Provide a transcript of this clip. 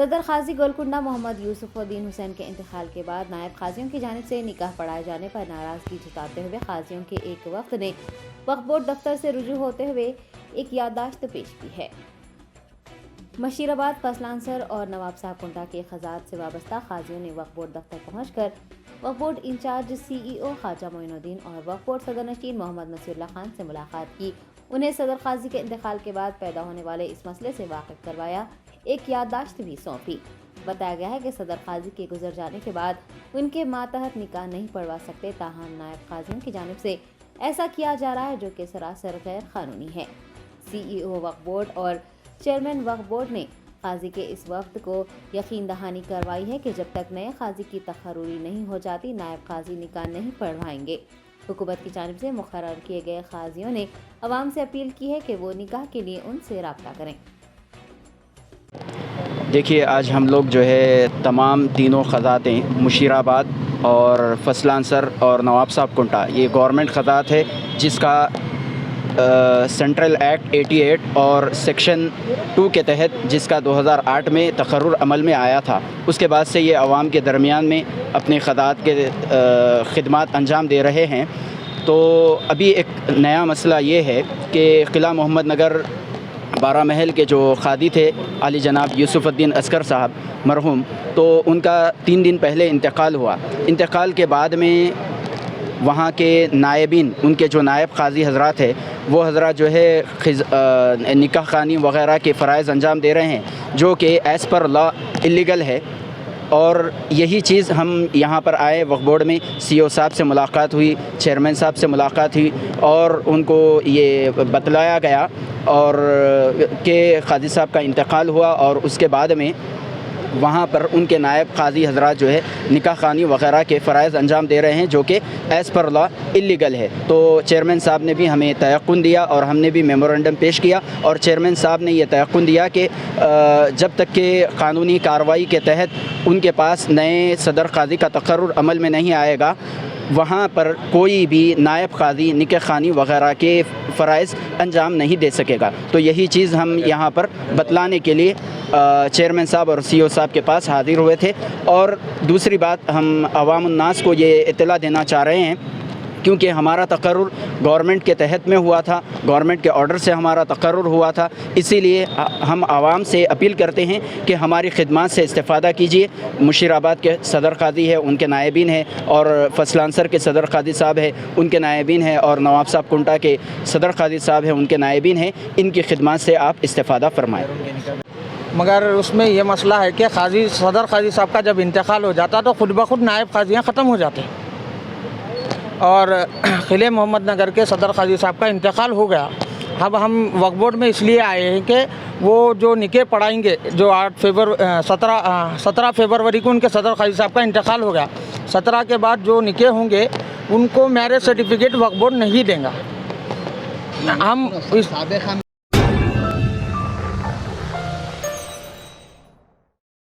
صدر قاضی گولکنڈہ محمد یوسف الدین حسین کے انتقال کے بعد نائب قاضیوں کی جانب سے نکاح پڑھائے جانے پر ناراضگی جتاتے ہوئے قاضیوں کے ایک وفد نے وقف بورڈ دفتر سے رجوع ہوتے ہوئے ایک یادداشت پیش کی ہے۔ مشیر آباد، فضلانسر اور نواب صاحب کنڈہ کے خزانات سے وابستہ قاضیوں نے وقف بورڈ دفتر پہنچ کر وقف بورڈ انچارج CEO خواجہ معین الدین اور وقف بورڈ صدر نشین محمد نصیر اللہ خان سے ملاقات کی۔ انہیں صدر قاضی کے انتقال کے بعد پیدا ہونے والے اس مسئلے سے واقف کروایا، ایک یادداشت بھی سونپی۔ بتایا گیا ہے کہ صدر قاضی کے گزر جانے کے بعد ان کے ماتحت نکاح نہیں پڑھوا سکتے، تاہم نائب قاضیوں کی جانب سے ایسا کیا جا رہا ہے جو کہ سراسر غیر قانونی ہے۔ CEO وقف بورڈ اور چیئرمین وقف بورڈ نے قاضی کے اس وفد کو یقین دہانی کروائی ہے کہ جب تک نئے قاضی کی تقرری نہیں ہو جاتی نائب قاضی نکاح نہیں پڑھوائیں گے۔ حکومت کی جانب سے مقرر کیے گئے قاضیوں نے عوام سے اپیل کی ہے کہ وہ نکاح کے لیے ان سے رابطہ کریں۔ دیکھیے، آج ہم لوگ جو ہے تمام تینوں خزانتیں مشیر آباد اور فضلانسر اور نواب صاحب کنڈہ، یہ گورنمنٹ خزانت ہے جس کا سینٹرل ایکٹ 88 اور سیکشن 2 کے تحت جس کا 2008 میں تقرر عمل میں آیا تھا، اس کے بعد سے یہ عوام کے درمیان میں اپنے خدمات کے خدمات انجام دے رہے ہیں۔ تو ابھی ایک نیا مسئلہ یہ ہے کہ قلعہ محمد نگر 12 محل کے جو قاضی تھے علی جناب یوسف الدین اصغر صاحب مرحوم، تو ان کا 3 دن پہلے انتقال ہوا۔ انتقال کے بعد میں وہاں کے نائبین، ان کے جو نائب قاضی حضرات ہیں، وہ حضرات جو ہے نکاح خوانی وغیرہ کے فرائض انجام دے رہے ہیں جو کہ ایز پر لا اللیگل ہے۔ اور یہی چیز ہم یہاں پر آئے، وقف بورڈ میں CEO صاحب سے ملاقات ہوئی، چیئرمین صاحب سے ملاقات ہوئی اور ان کو یہ بتلایا گیا اور کہ قاضی صاحب کا انتقال ہوا اور اس کے بعد میں وہاں پر ان کے نائب قاضی حضرات جو ہے نکاح خوانی وغیرہ کے فرائض انجام دے رہے ہیں جو کہ ایز پر لا اللیگل ہے۔ تو چیئرمین صاحب نے بھی ہمیں تیقن دیا اور ہم نے بھی میمورنڈم پیش کیا، اور چیئرمین صاحب نے یہ تیقن دیا کہ جب تک کہ قانونی کارروائی کے تحت ان کے پاس نئے صدر قاضی کا تقرر عمل میں نہیں آئے گا، وہاں پر کوئی بھی نائب قاضی نکاح خوانی وغیرہ کے فرائض انجام نہیں دے سکے گا۔ تو یہی چیز ہم یہاں پر بتلانے کے لیے چیئرمین صاحب اور CEO صاحب کے پاس حاضر ہوئے تھے۔ اور دوسری بات، ہم عوام الناس کو یہ اطلاع دینا چاہ رہے ہیں کیونکہ ہمارا تقرر گورنمنٹ کے تحت میں ہوا تھا، گورنمنٹ کے آرڈر سے ہمارا تقرر ہوا تھا، اسی لیے ہم عوام سے اپیل کرتے ہیں کہ ہماری خدمات سے استفادہ کیجیے۔ مشیر آباد کے صدر قاضی ہے، ان کے نائبین ہیں، اور فضلانسر کے صدر قاضی صاحب ہے، ان کے نائبین ہیں، اور نواب صاحب کنڈہ کے صدر قاضی صاحب ہیں، ان کے نائبین ہیں۔ ان کی خدمات سے آپ استفادہ فرمائیں۔ مگر اس میں یہ مسئلہ ہے کہ صدر قاضی صاحب کا جب انتقال ہو جاتا تو خود بخود نائب قاضیاں ختم ہو جاتے، اور قلعہ محمد نگر کے صدر قاضی صاحب کا انتقال ہو گیا۔ اب ہم وقف بورڈ میں اس لیے آئے ہیں کہ وہ جو نکاح پڑھائیں گے، جو 17 فروری کو ان کے صدر قاضی صاحب کا انتقال ہو گیا، 17 کے بعد جو نکاح ہوں گے ان کو میرج سرٹیفکیٹ وقف بورڈ نہیں دیں گا۔ ہم